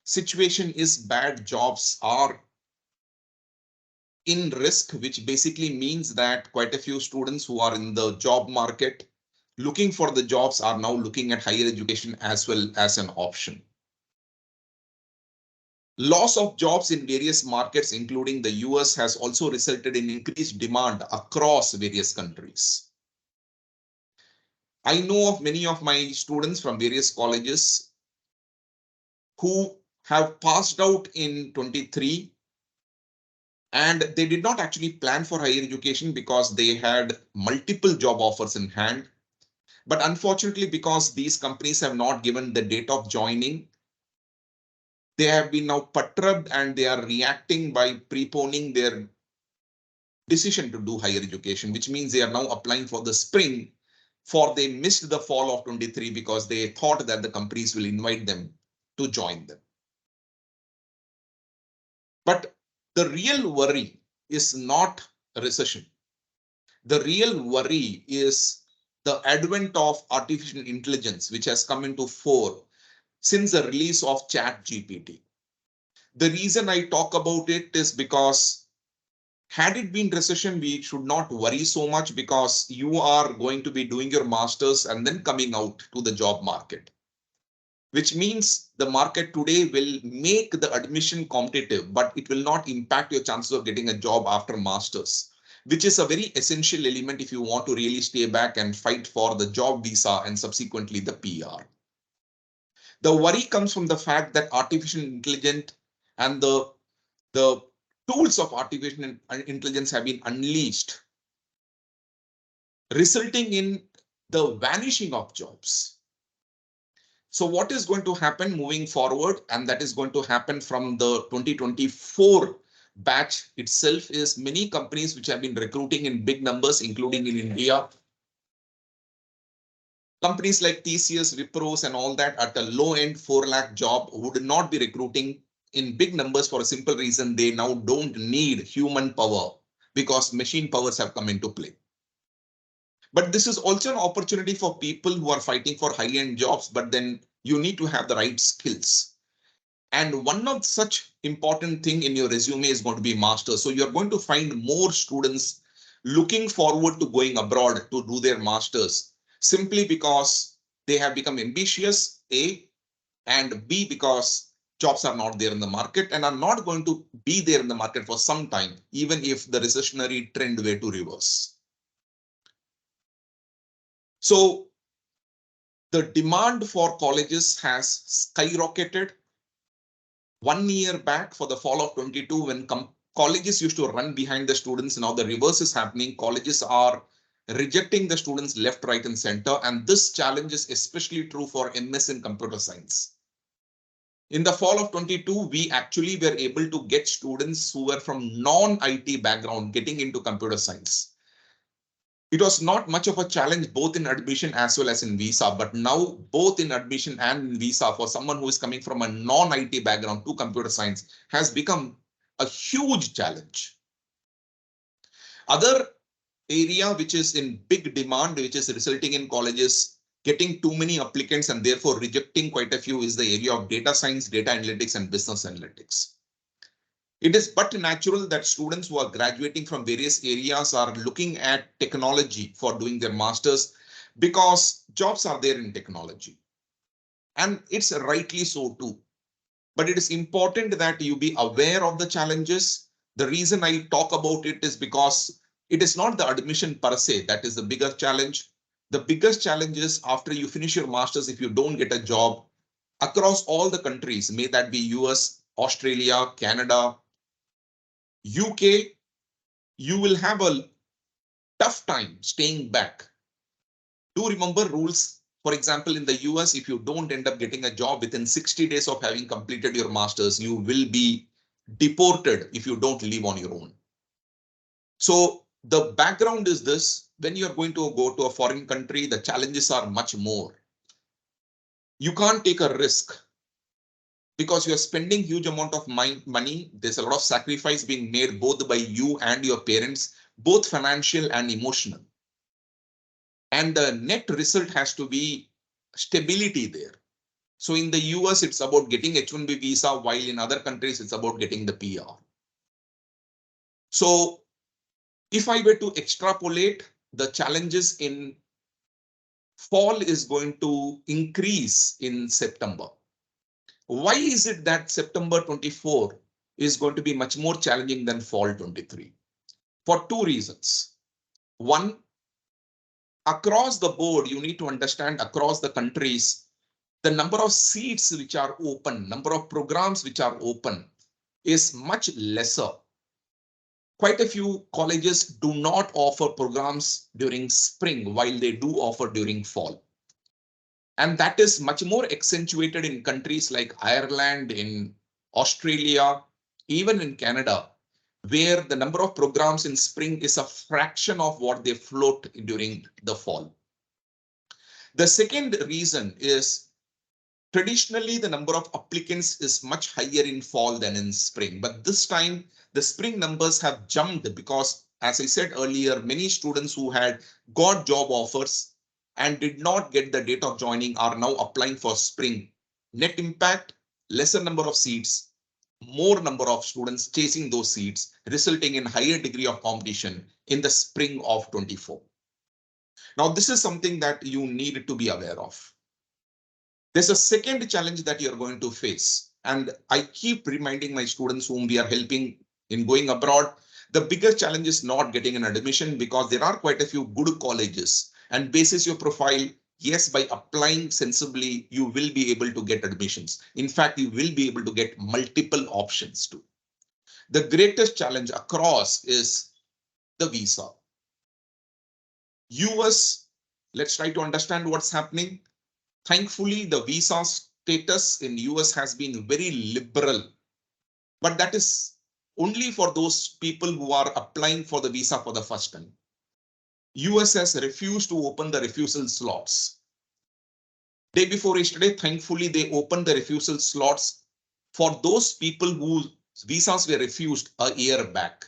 situation is bad, jobs are in risk, which basically means that quite a few students who are in the job market looking for the jobs are now looking at higher education as well as an option. Loss of jobs in various markets, including the US, has also resulted in increased demand across various countries. I know of many of my students from various colleges who have passed out in 23 and they did not actually plan for higher education because they had multiple job offers in hand. But unfortunately, because these companies have not given the date of joining, they have been now perturbed and they are reacting by preponing their decision to do higher education, which means they are now applying for the spring, for they missed the fall of 23 because they thought that the companies will invite them to join them. But the real worry is not a recession. The real worry is the advent of artificial intelligence, which has come into fore since the release of ChatGPT. The reason I talk about it is because had it been recession, we should not worry so much because you are going to be doing your masters and then coming out to the job market, which means the market today will make the admission competitive, but it will not impact your chances of getting a job after masters, which is a very essential element if you want to really stay back and fight for the job visa and subsequently the PR. The worry comes from the fact that artificial intelligence and the tools of artificial intelligence have been unleashed, resulting in the vanishing of jobs. So what is going to happen moving forward, and that is going to happen from the 2024 batch itself, is many companies which have been recruiting in big numbers, including in India. Companies like TCS, Wipros and all that at a low end 4 lakh job would not be recruiting in big numbers for a simple reason. They now don't need human power because machine powers have come into play. But this is also an opportunity for people who are fighting for high-end jobs, but then you need to have the right skills. And one of such important thing in your resume is going to be master. So you're going to find more students looking forward to going abroad to do their masters simply because they have become ambitious, A, and B, because jobs are not there in the market and are not going to be there in the market for some time, even if the recessionary trend were to reverse. So the demand for colleges has skyrocketed. 1 year back, for the fall of 22, when colleges used to run behind the students, now the reverse is happening. Colleges are rejecting the students left, right, and center. And this challenge is especially true for MS in computer science. In the fall of 22, we actually were able to get students who were from non-IT background getting into computer science. It was not much of a challenge both in admission as well as in visa, but now both in admission and in visa for someone who is coming from a non-IT background to computer science has become a huge challenge. Other area which is in big demand, which is resulting in colleges getting too many applicants and therefore rejecting quite a few, is the area of data science, data analytics, and business analytics. It is but natural that students who are graduating from various areas are looking at technology for doing their masters because jobs are there in technology. And it's rightly so too. But it is important that you be aware of the challenges. The reason I talk about it is because it is not the admission per se that is the bigger challenge. The biggest challenge is after you finish your masters, if you don't get a job across all the countries, may that be US, Australia, Canada, UK, you will have a tough time staying back. Do remember rules. For example, in the US, if you don't end up getting a job within 60 days of having completed your masters, you will be deported if you don't leave on your own. So the background is this: when you're going to go to a foreign country, the challenges are much more. You can't take a risk because you're spending huge amount of money. There's a lot of sacrifice being made both by you and your parents, both financial and emotional. And the net result has to be stability there. So in the US, it's about getting H-1B visa, while in other countries, it's about getting the PR. So if I were to extrapolate, the challenges in fall is going to increase in September. Why is it that September 24 is going to be much more challenging than fall 23? For two reasons. One, across the board, you need to understand across the countries, the number of seats which are open, number of programs which are open is much lesser. Quite a few colleges do not offer programs during spring, while they do offer during fall. And that is much more accentuated in countries like Ireland, in Australia, even in Canada, where the number of programs in spring is a fraction of what they float during the fall. The second reason is traditionally the number of applicants is much higher in fall than in spring, but this time the spring numbers have jumped because, as I said earlier, many students who had got job offers and did not get the date of joining are now applying for spring. Net impact, lesser number of seats, more number of students chasing those seats, resulting in higher degree of competition in the spring of 24. Now, this is something that you need to be aware of. There's a second challenge that you're going to face. And I keep reminding my students whom we are helping in going abroad, the biggest challenge is not getting an admission, because there are quite a few good colleges, and basis your profile, yes, by applying sensibly, you will be able to get admissions. In fact, you will be able to get multiple options too. The greatest challenge across is the visa. US, let's try to understand what's happening. Thankfully, the visa status in US has been very liberal, but that is only for those people who are applying for the visa for the first time. US has refused to open the refusal slots. Day before yesterday, thankfully, they opened the refusal slots for those people whose visas were refused a year back.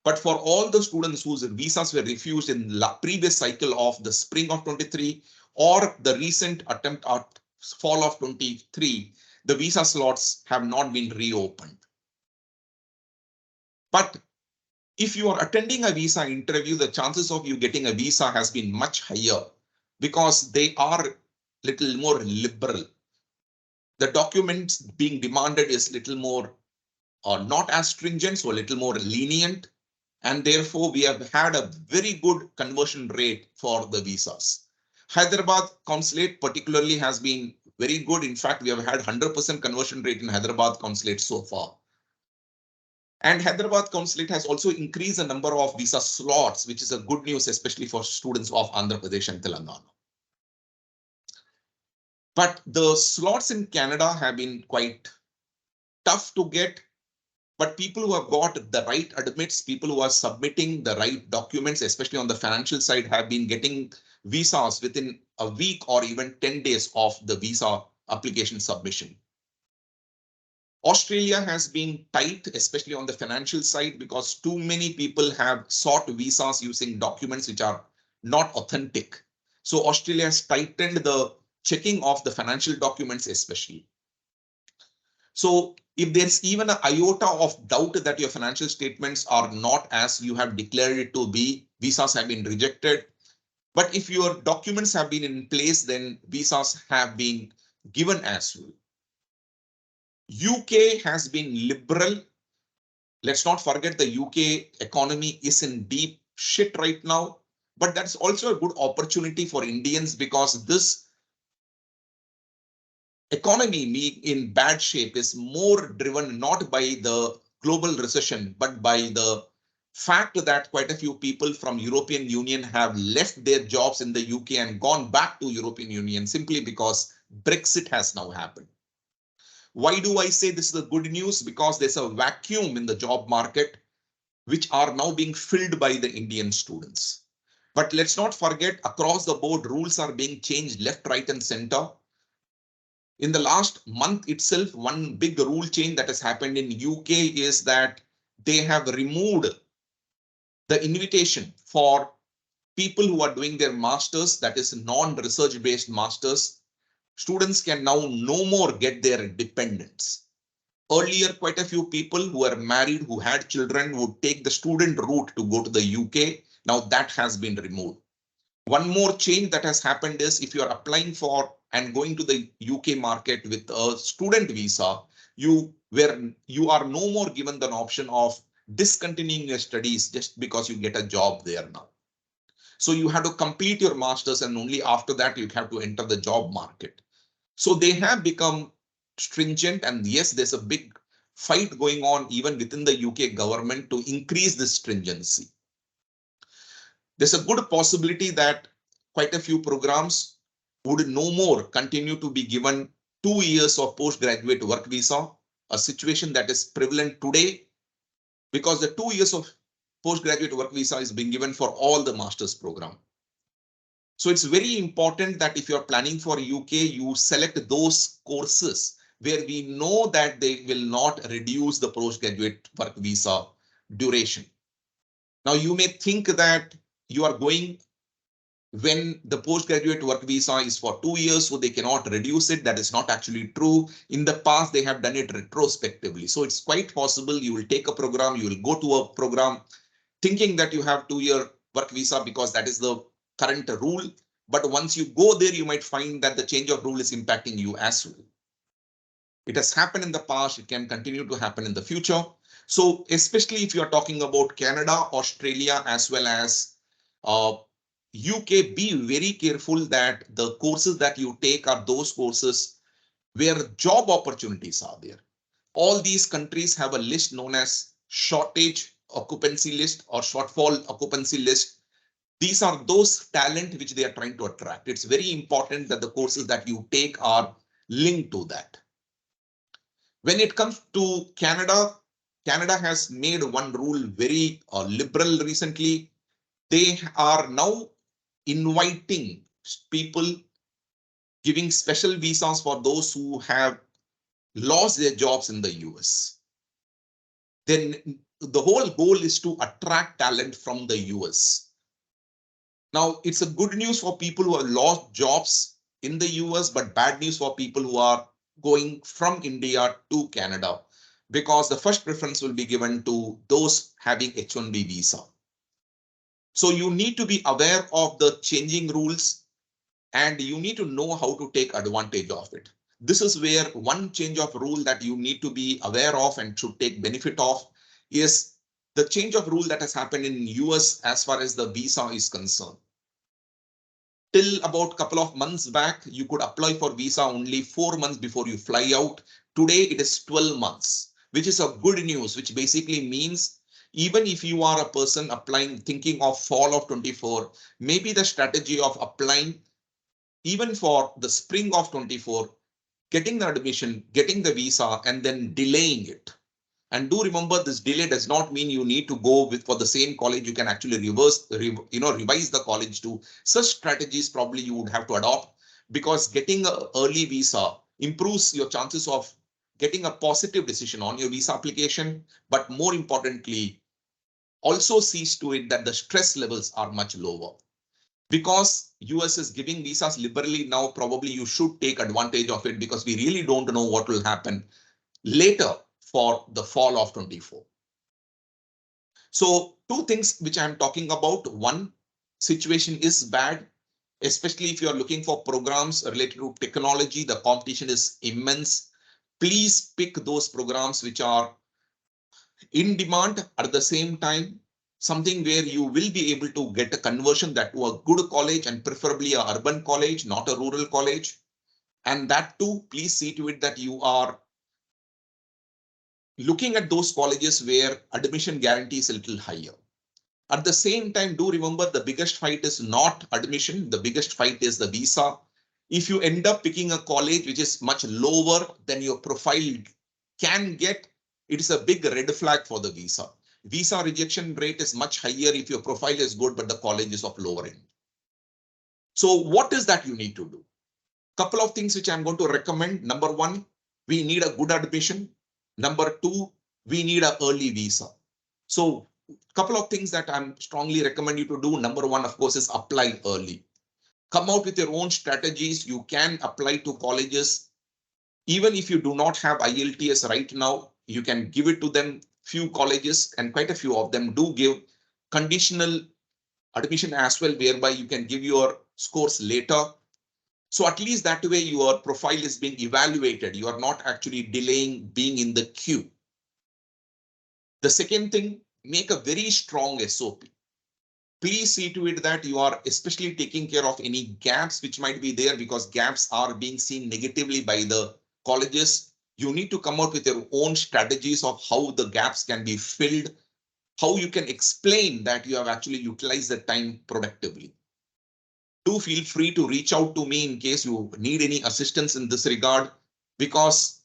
But for all the students whose visas were refused in the previous cycle of the spring of 23 or the recent attempt at fall of 23, the visa slots have not been reopened. But if you are attending a visa interview, the chances of you getting a visa has been much higher because they are little more liberal. The documents being demanded is little more not as stringent, so a little more lenient. And therefore, we have had a very good conversion rate for the visas. Hyderabad consulate particularly has been very good. In fact, we have had 100% conversion rate in Hyderabad consulate so far. And Hyderabad consulate has also increased the number of visa slots, which is a good news, especially for students of Andhra Pradesh and Telangana. But the slots in Canada have been quite tough to get. But people who have got the right admits, people who are submitting the right documents, especially on the financial side, have been getting visas within a week or even 10 days of the visa application submission. Australia has been tight, especially on the financial side, because too many people have sought visas using documents which are not authentic. So Australia has tightened the checking of the financial documents, especially. So if there's even an iota of doubt that your financial statements are not as you have declared it to be, visas have been rejected. But if your documents have been in place, then visas have been given as well. UK has been liberal. Let's not forget the UK economy is in deep shit right now. But that's also a good opportunity for Indians, because this economy being in bad shape is more driven not by the global recession, but by the fact that quite a few people from European Union have left their jobs in the UK and gone back to European Union simply because Brexit has now happened. Why do I say this is the good news? Because there's a vacuum in the job market, which are now being filled by the Indian students. But let's not forget, across the board, rules are being changed left, right, and center. In the last month itself, one big rule change that has happened in UK is that they have removed the invitation for people who are doing their masters, that is non-research based masters, Students can now no more get their dependents. Earlier, quite a few people who were married, who had children, would take the student route to go to the UK. Now that has been removed. One more change that has happened is if you are applying for and going to the UK market with a student visa, you are no more given the option of discontinuing your studies just because you get a job there now. So you have to complete your masters and only after that you have to enter the job market. So they have become stringent, and yes, there's a big fight going on even within the UK government to increase this stringency. There's a good possibility that quite a few programs would no more continue to be given 2 years of postgraduate work visa, a situation that is prevalent today because the 2 years of postgraduate work visa is being given for all the master's program. So it's very important that if you're planning for UK, you select those courses where we know that they will not reduce the postgraduate work visa duration. Now you may think that you are going when the postgraduate work visa is for 2 years, so they cannot reduce it. That is not actually true. In the past, they have done it retrospectively. So it's quite possible you will take a program, you will go to a program thinking that you have 2-year work visa because that is the current rule. But once you go there, you might find that the change of rule is impacting you as well. It has happened in the past. It can continue to happen in the future. So especially if you are talking about Canada, Australia, as well as UK, be very careful that the courses that you take are those courses where job opportunities are there. All these countries have a list known as shortage occupancy list or shortfall occupancy list. These are those talent which they are trying to attract. It's very important that the courses that you take are linked to that. When it comes to Canada, Canada has made one rule very liberal recently. They are now inviting people, giving special visas for those who have lost their jobs in the US. Then the whole goal is to attract talent from the US. Now, it's a good news for people who have lost jobs in the US, but bad news for people who are going from India to Canada, because the first preference will be given to those having H-1B visa. So you need to be aware of the changing rules and you need to know how to take advantage of it. This is where one change of rule that you need to be aware of and should take benefit of is the change of rule that has happened in US as far as the visa is concerned. Till about a couple of months back, you could apply for visa only 4 months before you fly out. Today, it is 12 months, which is a good news, which basically means even if you are a person applying, thinking of fall of 24, maybe the strategy of applying even for the spring of 24, getting the admission, getting the visa, and then delaying it. And do remember, this delay does not mean you need to go with for the same college. You can actually revise the college too. Such strategies probably you would have to adopt, because getting an early visa improves your chances of getting a positive decision on your visa application. But more importantly, also sees to it that the stress levels are much lower. Because US is giving visas liberally now, probably you should take advantage of it, because we really don't know what will happen later for the fall of 24. So two things which I'm talking about. One, situation is bad, especially if you're looking for programs related to technology. The competition is immense. Please pick those programs which are in demand. At the same time, something where you will be able to get a conversion that to a good college, and preferably a urban college, not a rural college. And that too, please see to it that you are looking at those colleges where admission guarantee is a little higher. At the same time, do remember the biggest fight is not admission. The biggest fight is the visa. If you end up picking a college which is much lower than your profile can get, it is a big red flag for the visa. Visa rejection rate is much higher if your profile is good, but the college is of lower end. So what is that you need to do? Couple of things which I'm going to recommend. Number one, we need a good admission. Number two, we need an early visa. So couple of things that I'm strongly recommend you to do. Number one, of course, is apply early. Come out with your own strategies. You can apply to colleges. Even if you do not have IELTS right now, you can give it to them. Few colleges and quite a few of them do give conditional admission as well, whereby you can give your scores later. So at least that way your profile is being evaluated. You are not actually delaying being in the queue. The second thing, make a very strong SOP. Please see to it that you are especially taking care of any gaps which might be there, because gaps are being seen negatively by the colleges. You need to come out with your own strategies of how the gaps can be filled, how you can explain that you have actually utilized the time productively. Do feel free to reach out to me in case you need any assistance in this regard, because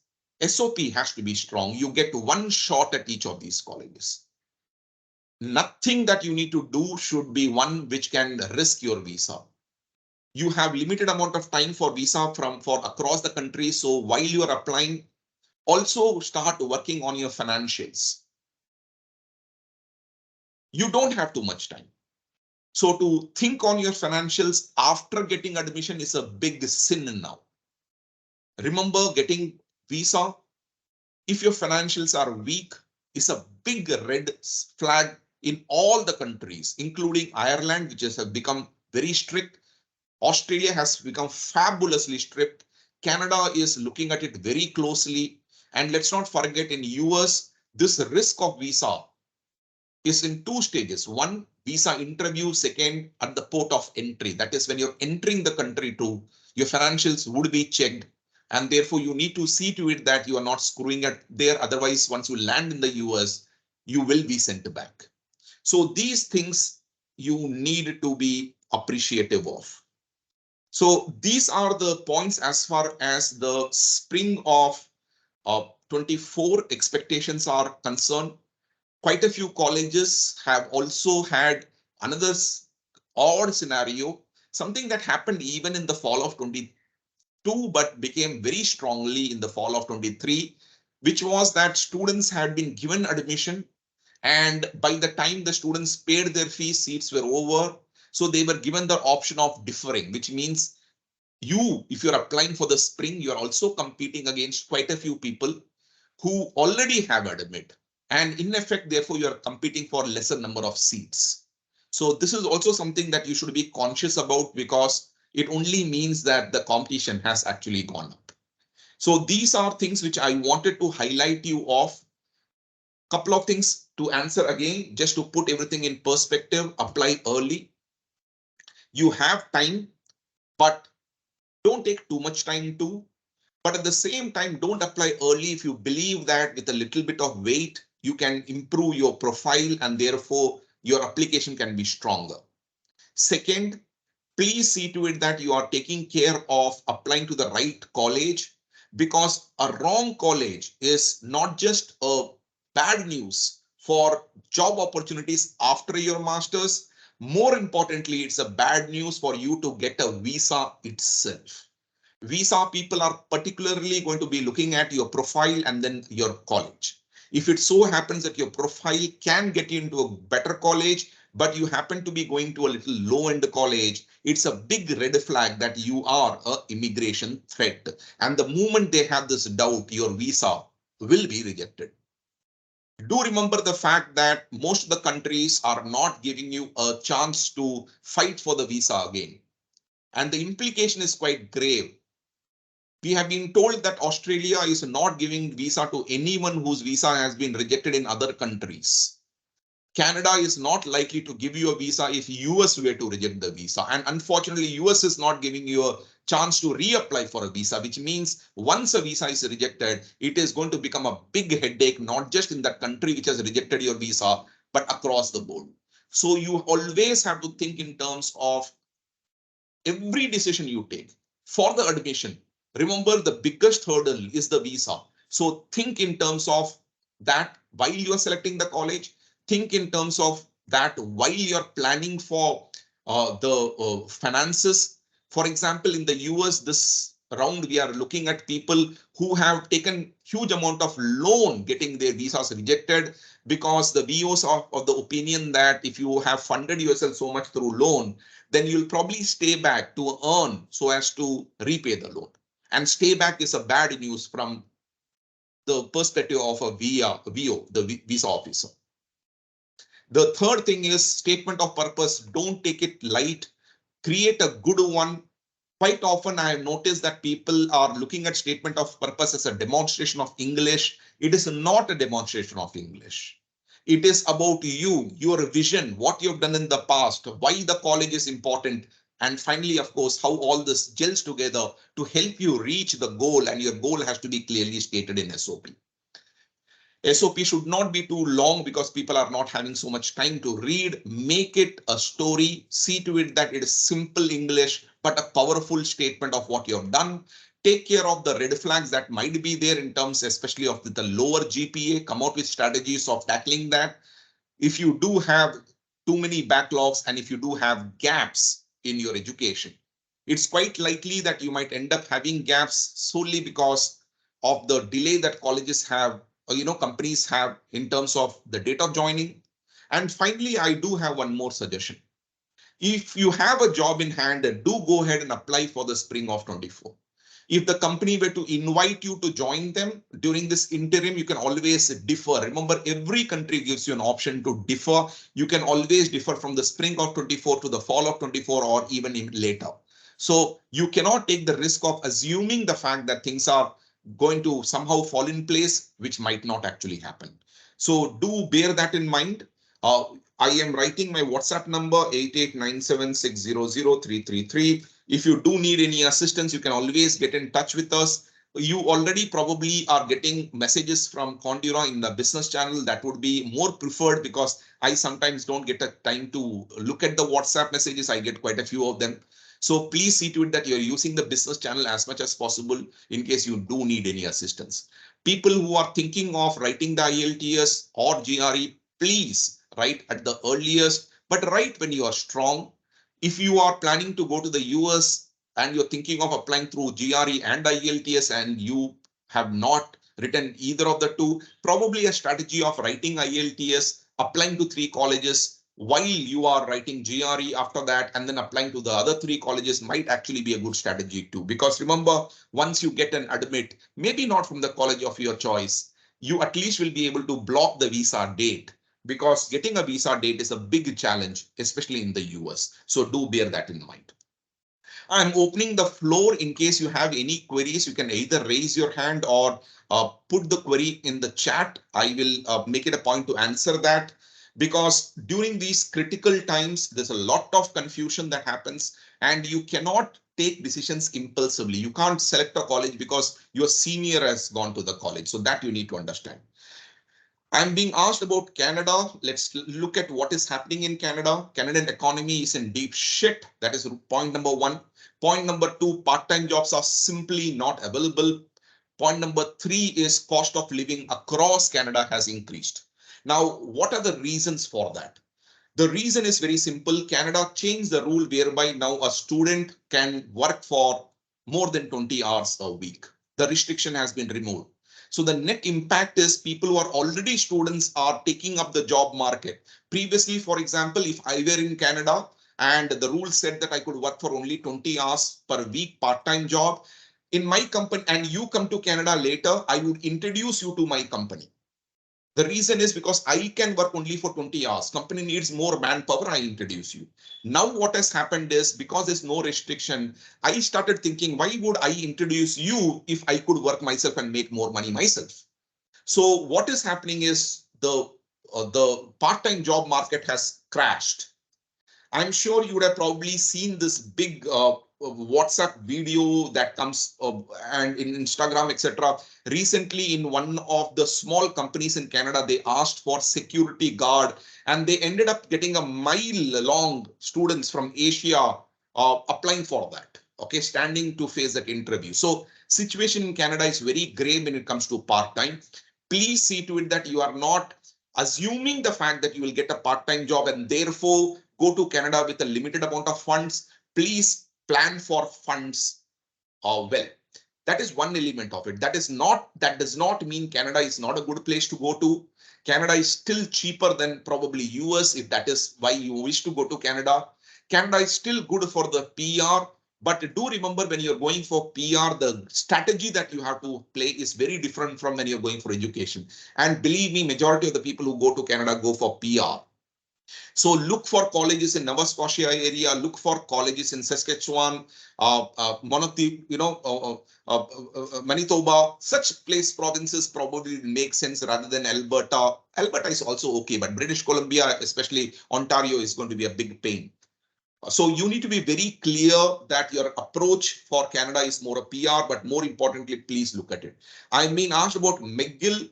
SOP has to be strong. You get one shot at each of these colleges. Nothing that you need to do should be one which can risk your visa. You have limited amount of time for visa for across the country. So while you are applying, also start working on your financials. You don't have too much time. So to think on your financials after getting admission is a big sin now. Remember, getting visa, if your financials are weak, is a big red flag in all the countries, including Ireland, which has become very strict. Australia has become fabulously strict. Canada is looking at it very closely. And let's not forget, in US, this risk of visa is in two stages. One, visa interview. Second, at the port of entry. That is when you're entering the country too, your financials would be checked. And therefore, you need to see to it that you are not screwing it there. Otherwise, once you land in the US, you will be sent back. So these things you need to be appreciative of. So these are the points as far as the spring of 24 expectations are concerned. Quite a few colleges have also had another odd scenario, something that happened even in the fall of 22, but became very strongly in the fall of 23, which was that students had been given admission, and by the time the students paid their fees, seats were over. So they were given the option of deferring, which means if you're applying for the spring, you're also competing against quite a few people who already have admit. And in effect, therefore, you're competing for lesser number of seats. So this is also something that you should be conscious about, because it only means that the competition has actually gone up. So these are things which I wanted to highlight you of. Couple of things to answer again, just to put everything in perspective. Apply early. You have time, but don't take too much time too. But at the same time, don't apply early if you believe that with a little bit of wait, you can improve your profile and therefore your application can be stronger. Second, please see to it that you are taking care of applying to the right college, because a wrong college is not just a bad news for job opportunities after your master's. More importantly, it's a bad news for you to get a visa itself. Visa people are particularly going to be looking at your profile and then your college. If it so happens that your profile can get you into a better college, but you happen to be going to a little low end college, it's a big red flag that you are an immigration threat. And the moment they have this doubt, your visa will be rejected. Do remember the fact that most of the countries are not giving you a chance to fight for the visa again. And the implication is quite grave. We have been told that Australia is not giving visa to anyone whose visa has been rejected in other countries. Canada is not likely to give you a visa if US were to reject the visa. And unfortunately, US is not giving you a chance to reapply for a visa, which means once a visa is rejected, it is going to become a big headache, not just in that country which has rejected your visa, but across the board. So you always have to think in terms of every decision you take for the admission. Remember, the biggest hurdle is the visa. So think in terms of that while you are selecting the college. Think in terms of that while you're planning for the finances. For example, in the US, this round, we are looking at people who have taken huge amount of loan getting their visas rejected because the VOs are of the opinion that if you have funded yourself so much through loan, then you'll probably stay back to earn so as to repay the loan. And stay back is a bad news from the perspective of a VO, the visa officer. The third thing is statement of purpose. Don't take it light. Create a good one. Quite often I have noticed that people are looking at statement of purpose as a demonstration of English. It is not a demonstration of English. It is about you, your vision, what you've done in the past, why the college is important, and finally, of course, how all this gels together to help you reach the goal, and your goal has to be clearly stated in SOP. SOP should not be too long because people are not having so much time to read. Make it a story. See to it that it is simple English, but a powerful statement of what you have done. Take care of the red flags that might be there in terms, especially of the lower GPA. Come out with strategies of tackling that. If you do have too many backlogs and if you do have gaps in your education, it's quite likely that you might end up having gaps solely because of the delay that colleges have, companies have in terms of the date of joining. And finally, I do have one more suggestion. If you have a job in hand, do go ahead and apply for the spring of 24. If the company were to invite you to join them during this interim, you can always defer. Remember, every country gives you an option to defer. You can always defer from the spring of 24 to the fall of 24 or even later. So you cannot take the risk of assuming the fact that things are going to somehow fall in place, which might not actually happen. So do bear that in mind. I am writing my WhatsApp number 8897600333. If you do need any assistance, you can always get in touch with us. You already probably are getting messages from Condura in the business channel. That would be more preferred because I sometimes don't get a time to look at the WhatsApp messages. I get quite a few of them. So please see to it that you're using the business channel as much as possible in case you do need any assistance. People who are thinking of writing the IELTS or GRE, please write at the earliest, but write when you are strong. If you are planning to go to the US and you're thinking of applying through GRE and IELTS and you have not written either of the two, probably a strategy of writing IELTS, applying to 3 colleges, while you are writing GRE after that and then applying to the other 3 colleges might actually be a good strategy too. Because remember, once you get an admit, maybe not from the college of your choice, you at least will be able to block the visa date, because getting a visa date is a big challenge, especially in the US. So do bear that in mind. I'm opening the floor in case you have any queries. You can either raise your hand or put the query in the chat. I will make it a point to answer that, because during these critical times, there's a lot of confusion that happens and you cannot take decisions impulsively. You can't select a college because your senior has gone to the college. So that you need to understand. I'm being asked about Canada. Let's look at what is happening in Canada. Canadian economy is in deep shit. That is point number 1. Point number 2, part-time jobs are simply not available. Point number 3 is cost of living across Canada has increased. Now, what are the reasons for that? The reason is very simple. Canada changed the rule whereby now a student can work for more than 20 hours a week. The restriction has been removed. So the net impact is people who are already students are taking up the job market. Previously, for example, if I were in Canada and the rule said that I could work for only 20 hours per week part-time job in my company, and you come to Canada later, I would introduce you to my company. The reason is because I can work only for 20 hours. Company needs more manpower, I introduce you. Now what has happened is, because there's no restriction, I started thinking, why would I introduce you if I could work myself and make more money myself? So what is happening is the part-time job market has crashed. I'm sure you would have probably seen this big WhatsApp video that comes and in Instagram, etc. Recently, in one of the small companies in Canada, they asked for security guard, and they ended up getting a mile-long students from Asia applying for that. Okay, standing to face that interview. So situation in Canada is very grave when it comes to part-time. Please see to it that you are not assuming the fact that you will get a part-time job and therefore go to Canada with a limited amount of funds. Please plan for funds well. That is one element of it. That does not mean Canada is not a good place to go to. Canada is still cheaper than probably US, if that is why you wish to go to Canada. Canada is still good for the PR, but do remember when you're going for PR, the strategy that you have to play is very different from when you're going for education. And believe me, majority of the people who go to Canada go for PR. So look for colleges in Nova Scotia area, look for colleges in Saskatchewan, Manitoba, such provinces probably make sense rather than Alberta. Alberta is also okay, but British Columbia, especially Ontario, is going to be a big pain. So you need to be very clear that your approach for Canada is more a PR, but more importantly, please look at it. I'm being asked about McGill.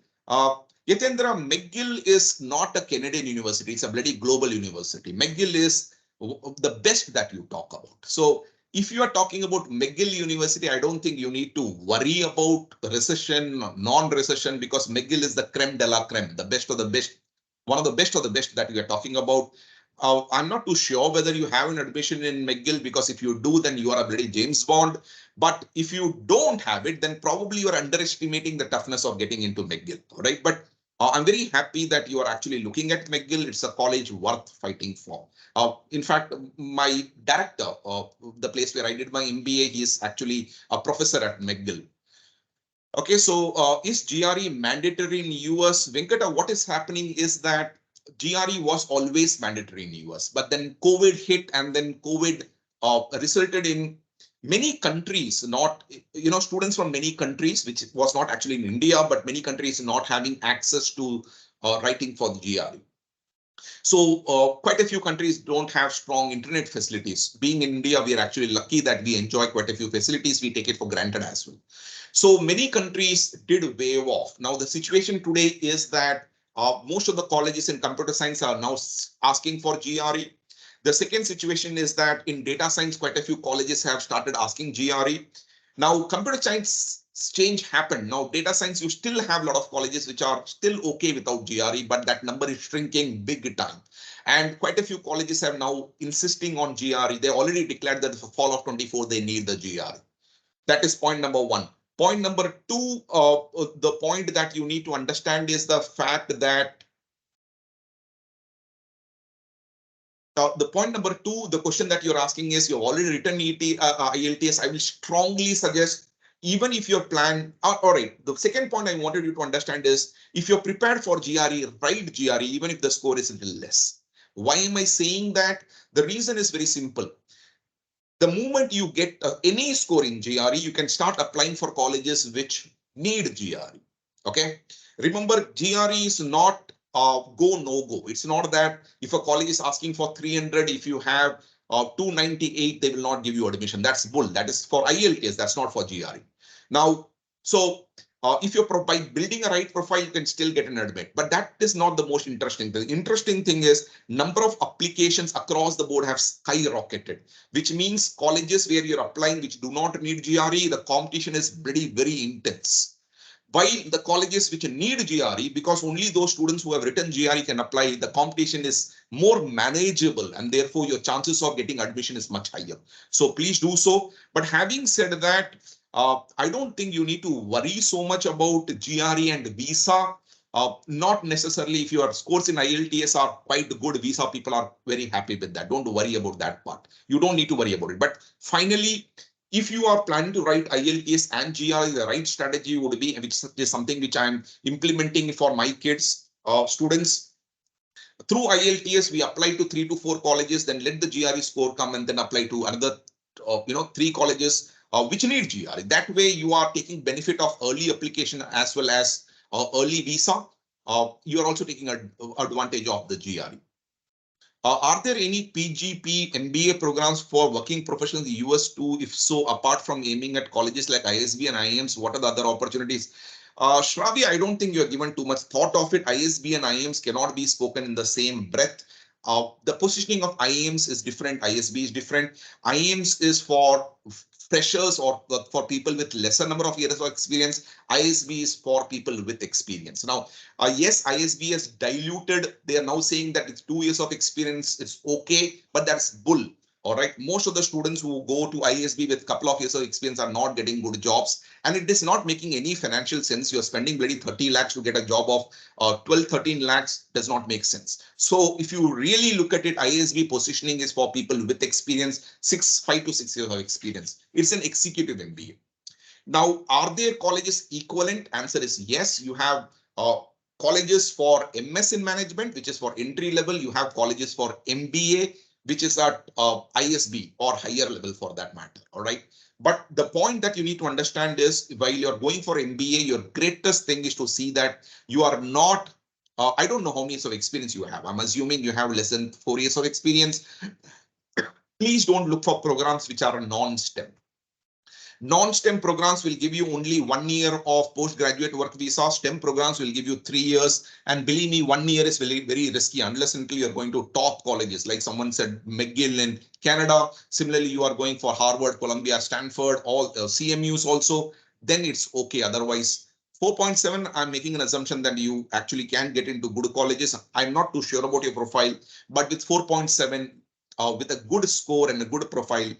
Yatendra, McGill is not a Canadian university. It's a bloody global university. McGill is the best that you talk about. So if you are talking about McGill University, I don't think you need to worry about recession, non-recession, because McGill is the creme de la creme, the best of the best, one of the best that we are talking about. I'm not too sure whether you have an admission in McGill, because if you do, then you are a bloody James Bond. But if you don't have it, then probably you're underestimating the toughness of getting into McGill, right? But I'm very happy that you are actually looking at McGill. It's a college worth fighting for. In fact, my director of the place where I did my MBA, he is actually a professor at McGill. Okay, so is GRE mandatory in US? Venkata, what is happening is that GRE was always mandatory in US, but then COVID hit, and then COVID resulted in many countries not, students from many countries, which was not actually in India, but many countries not having access to writing for the GRE. So quite a few countries don't have strong internet facilities. Being in India, we are actually lucky that we enjoy quite a few facilities. We take it for granted as well. So many countries did waive off. Now the situation today is that most of the colleges in computer science are now asking for GRE. The second situation is that in data science, quite a few colleges have started asking GRE. Now computer science change happened. Now data science, you still have a lot of colleges which are still okay without GRE, but that number is shrinking big time. And quite a few colleges have now insisting on GRE. They already declared that for fall of 24, they need the GRE. That is point number one. Point number two, the point that you need to understand is the fact that the point number two, the question that you're asking is, you've already written IELTS. I will strongly suggest, even if your plan, all right, the second point I wanted you to understand is, if you're prepared for GRE, write GRE, even if the score is a little less. Why am I saying that? The reason is very simple. The moment you get any score in GRE, you can start applying for colleges which need GRE. Okay. Remember, GRE is not go, no go. It's not that if a college is asking for 300, if you have 298, they will not give you admission. That's bull. That is for IELTS. That's not for GRE. Now, so if you're by building a right profile, you can still get an admit, but that is not the most interesting thing. The interesting thing is number of applications across the board have skyrocketed, which means colleges where you're applying which do not need GRE, the competition is very intense. While the colleges which need GRE, because only those students who have written GRE can apply, the competition is more manageable, and therefore your chances of getting admission is much higher. So please do so. But having said that, I don't think you need to worry so much about GRE and visa. Not necessarily. If your scores in IELTS are quite good, visa people are very happy with that. Don't worry about that part. You don't need to worry about it. But finally, if you are planning to write IELTS and GRE, the right strategy would be, which is something which I'm implementing for my kids, students. Through IELTS, we apply to 3 to 4 colleges, then let the GRE score come, and then apply to another, 3 colleges which need GRE. That way, you are taking benefit of early application as well as early visa. You are also taking advantage of the GRE. Are there any PGP MBA programs for working professionals in the US too? If so, apart from aiming at colleges like ISB and IIMs, what are the other opportunities? Shravya, I don't think you have given too much thought of it. ISB and IIMs cannot be spoken in the same breath. The positioning of IIMs is different. ISB is different. IIMs is for freshers or for people with lesser number of years of experience. ISB is for people with experience. Now, yes, ISB has diluted. They are now saying that it's 2 years of experience. It's okay, but that's bull. All right. Most of the students who go to ISB with a couple of years of experience are not getting good jobs, and it is not making any financial sense. You're spending bloody 30 lakhs to get a job of 12, 13 lakhs does not make sense. So if you really look at it, ISB positioning is for people with experience, 5 to 6 years of experience. It's an executive MBA. Now, are there colleges equivalent? Answer is yes. You have colleges for MS in management, which is for entry level. You have colleges for MBA, which is at ISB or higher level for that matter. All right. But the point that you need to understand is while you're going for MBA, your greatest thing is to see that you are not, I don't know how many years of experience you have. I'm assuming you have less than 4 years of experience. Please don't look for programs which are non-STEM. Non-STEM programs will give you only 1 year of postgraduate work visa. STEM programs will give you 3 years. And believe me, 1 year is very, very risky unless until you're going to top colleges. Like someone said, McGill in Canada. Similarly, you are going for Harvard, Columbia, Stanford, all CMUs also. Then it's okay. Otherwise, 4.7, I'm making an assumption that you actually can get into good colleges. I'm not too sure about your profile, but with 4.7, with a good score and a good profile,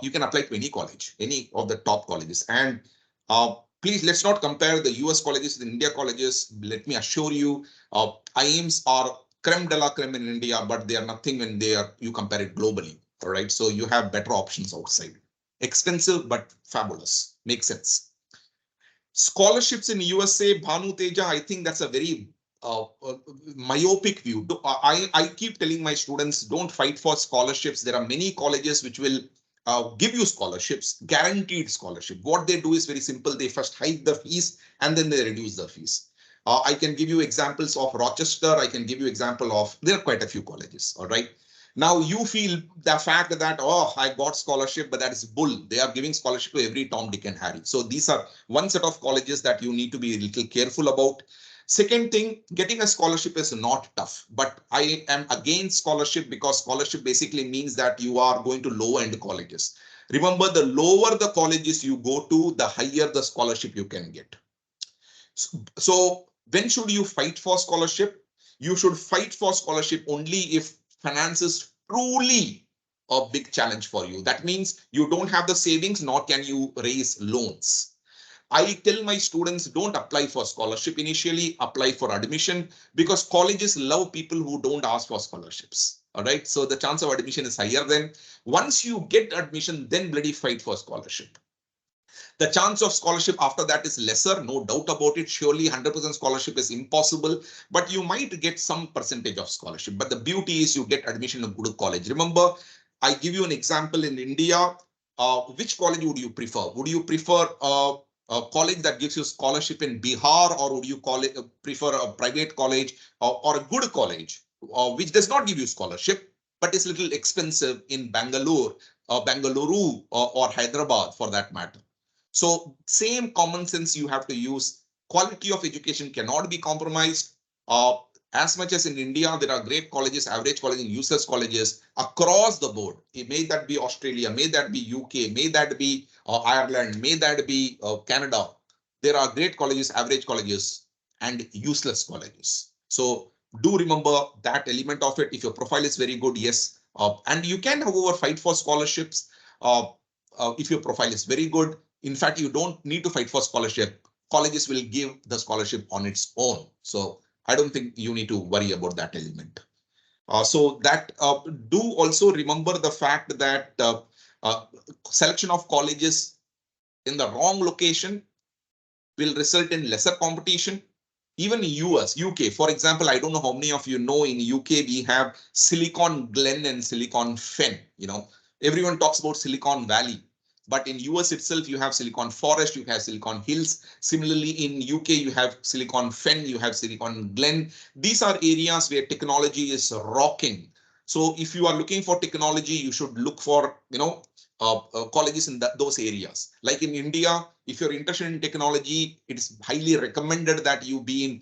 you can apply to any college, any of the top colleges. And please, let's not compare the US colleges with India colleges. Let me assure you, IIMs are creme de la creme in India, but they are nothing when you compare it globally. All right. So you have better options outside. Expensive, but fabulous. Makes sense. Scholarships in USA, Bhanu Teja, I think that's a very myopic view. I keep telling my students, don't fight for scholarships. There are many colleges which will give you scholarships, guaranteed scholarship. What they do is very simple. They first hike the fees and then they reduce the fees. I can give you examples of Rochester. I can give you example of, there are quite a few colleges. All right. Now you feel the fact that, oh, I got scholarship, but that is bull. They are giving scholarship to every Tom, Dick and Harry. So these are one set of colleges that you need to be a little careful about. Second thing, getting a scholarship is not tough, but I am against scholarship because scholarship basically means that you are going to low end colleges. Remember, the lower the colleges you go to, the higher the scholarship you can get. So when should you fight for scholarship? You should fight for scholarship only if finance is truly a big challenge for you. That means you don't have the savings, nor can you raise loans. I tell my students, don't apply for scholarship initially, apply for admission, because colleges love people who don't ask for scholarships. All right. So the chance of admission is higher. Then once you get admission, then bloody fight for scholarship. The chance of scholarship after that is lesser, no doubt about it. Surely 100% scholarship is impossible, but you might get some percentage of scholarship. But the beauty is you get admission in a good college. Remember, I give you an example in India. Which college would you prefer? Would you prefer a college that gives you scholarship in Bihar, or would you prefer a private college or a good college which does not give you scholarship, but is a little expensive in Bangalore, Bangalore or Hyderabad for that matter? So same common sense you have to use. Quality of education cannot be compromised. As much as in India, there are great colleges, average colleges, and useless colleges across the board. May that be Australia, may that be UK, may that be Ireland, may that be Canada. There are great colleges, average colleges, and useless colleges. So do remember that element of it. If your profile is very good, yes. And you can, however, fight for scholarships if your profile is very good. In fact, you don't need to fight for scholarship. Colleges will give the scholarship on its own. So I don't think you need to worry about that element. So that do also remember the fact that selection of colleges in the wrong location will result in lesser competition. Even in US, UK, for example, I don't know how many of you know in UK, we have Silicon Glen and Silicon Fen. You know, everyone talks about Silicon Valley. But in US itself, you have Silicon Forest, you have Silicon Hills. Similarly, in UK, you have Silicon Fen, you have Silicon Glen. These are areas where technology is rocking. So if you are looking for technology, you should look for, colleges in those areas. Like in India, if you're interested in technology, it's highly recommended that you be in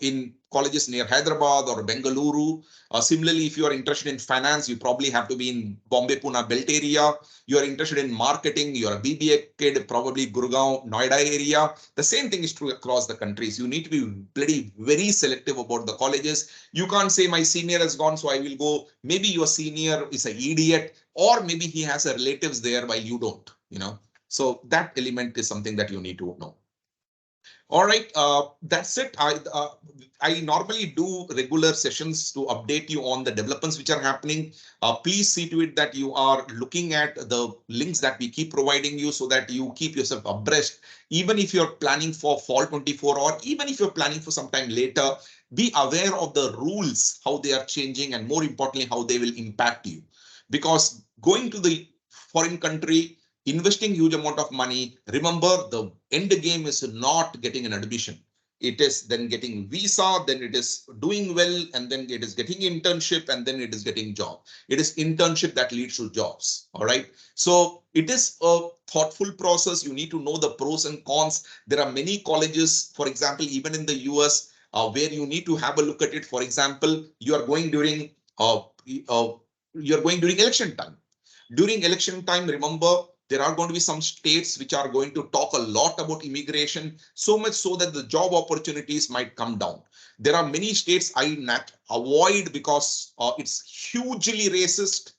in colleges near Hyderabad or Bengaluru. Similarly, if you are interested in finance, you probably have to be in Bombay, Pune belt area. You are interested in marketing, you're a BBA kid, probably Gurgaon, Noida area. The same thing is true across the countries. You need to be very selective about the colleges. You can't say my senior has gone, so I will go. Maybe your senior is an idiot, or maybe he has a relatives there while you don't, So that element is something that you need to know. All right, that's it. I normally do regular sessions to update you on the developments which are happening. Please see to it that you are looking at the links that we keep providing you so that you keep yourself abreast. Even if you're planning for fall 24, or even if you're planning for some time later, be aware of the rules, how they are changing, and more importantly, how they will impact you. Because going to the foreign country, investing huge amount of money, remember the end game is not getting an admission. It is then getting visa, then it is doing well, and then it is getting internship, and then it is getting job. It is internship that leads to jobs. All right. So it is a thoughtful process. You need to know the pros and cons. There are many colleges, for example, even in the US, where you need to have a look at it. For example, you are going during election time. During election time, remember, there are going to be some states which are going to talk a lot about immigration, so much so that the job opportunities might come down. There are many states I avoid because it's hugely racist.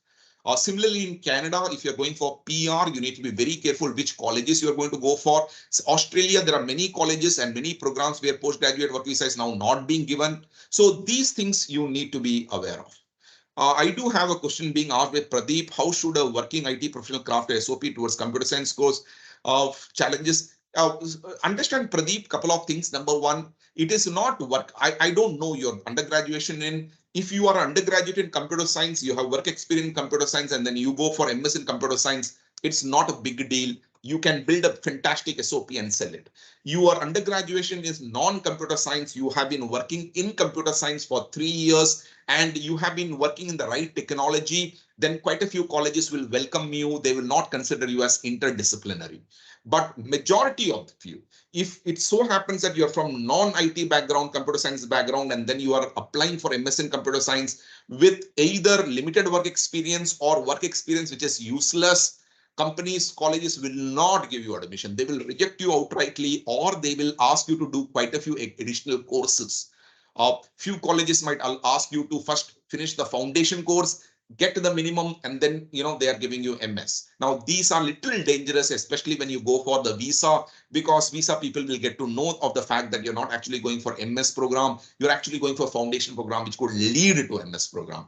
Similarly, in Canada, if you're going for PR, you need to be very careful which colleges you're going to go for. Australia, there are many colleges and many programs where postgraduate work visa is now not being given. So these things you need to be aware of. I do have a question being asked by Pradeep. How should a working IT professional craft a SOP towards computer science course? Challenges. Understand, Pradeep, couple of things. Number one, it is not work. I don't know your undergraduation in. If you are undergraduate in computer science, you have work experience in computer science, and then you go for MS in computer science, it's not a big deal. You can build a fantastic SOP and sell it. Your undergraduation is non-computer science. You have been working in computer science for 3 years, and you have been working in the right technology, then quite a few colleges will welcome you. They will not consider you as interdisciplinary. But majority of the few, if it so happens that you're from non-IT background, computer science background, and then you are applying for MS in computer science with either limited work experience or work experience which is useless, companies, colleges will not give you admission. They will reject you outrightly, or they will ask you to do quite a few additional courses. Few colleges might ask you to first finish the foundation course, get to the minimum, and then they are giving you MS. Now these are little dangerous, especially when you go for the visa, because visa people will get to know of the fact that you're not actually going for MS program, you're actually going for foundation program, which could lead to MS program.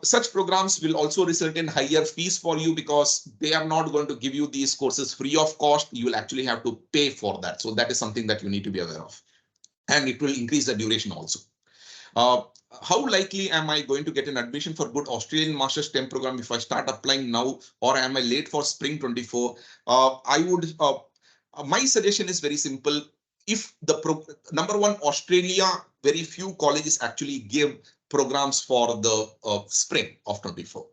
Such programs will also result in higher fees for you because they are not going to give you these courses free of cost. You will actually have to pay for that. So that is something that you need to be aware of. And it will increase the duration also. How likely am I going to get an admission for good Australian Master's STEM program if I start applying now, or am I late for spring 24? My suggestion is very simple. If number one, Australia, very few colleges actually give programs for the spring of 24.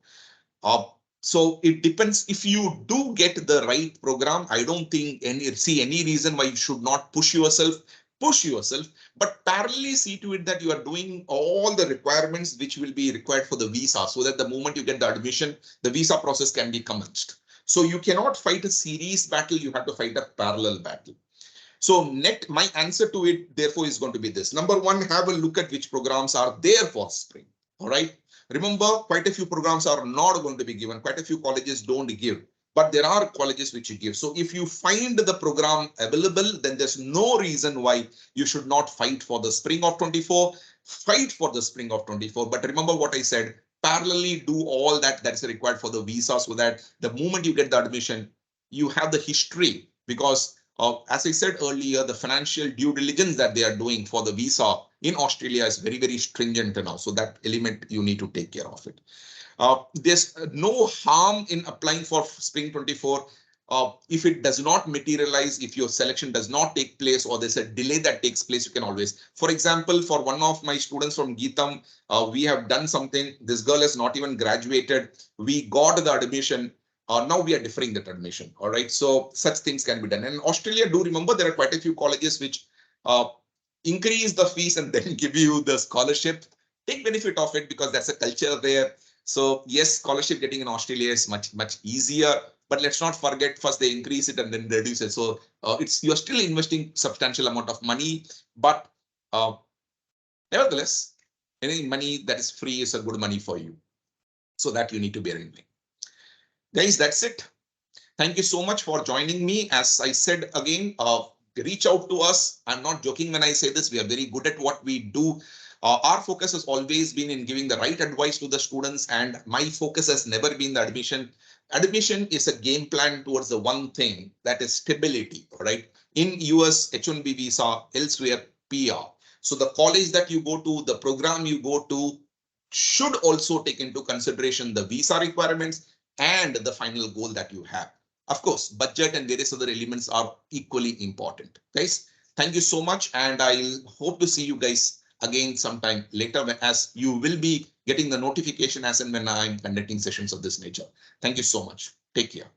So it depends. If you do get the right program, I don't think see any reason why you should not push yourself, but parallelly see to it that you are doing all the requirements which will be required for the visa, so that the moment you get the admission, the visa process can be commenced. So you cannot fight a series battle, you have to fight a parallel battle. So my answer to it, therefore, is going to be this. Number one, have a look at which programs are there for spring. All right. Remember, quite a few programs are not going to be given. Quite a few colleges don't give, but there are colleges which give. So if you find the program available, then there's no reason why you should not fight for the spring of 24. Fight for the spring of 24. But remember what I said, parallelly do all that is required for the visa, so that the moment you get the admission, you have the history. Because as I said earlier, the financial due diligence that they are doing for the visa in Australia is very, very stringent now. So that element, you need to take care of it. There's no harm in applying for spring 24. If it does not materialize, if your selection does not take place, or there's a delay that takes place, you can always, for example, for one of my students from Geetham, we have done something. This girl has not even graduated. We got the admission. Now we are deferring that admission. All right. So such things can be done. And in Australia, do remember there are quite a few colleges which, increase the fees and then give you the scholarship. Take benefit of it because that's a culture there. So yes, scholarship getting in Australia is much easier. But let's not forget, first they increase it and then reduce it. So you're still investing substantial amount of money, but nevertheless, any money that is free is a good money for you. So that you need to bear in mind. Guys, that's it. Thank you so much for joining me. As I said again, reach out to us. I'm not joking when I say this. We are very good at what we do. Our focus has always been in giving the right advice to the students, and my focus has never been the admission. Admission is a game plan towards the one thing, that is stability, right? In US, H-1B visa, elsewhere, PR. So the college that you go to, the program you go to should also take into consideration the visa requirements and the final goal that you have. Of course, budget and various other elements are equally important. Guys, thank you so much. And I'll hope to see you guys again sometime later, as you will be getting the notification as and when I'm conducting sessions of this nature. Thank you so much. Take care.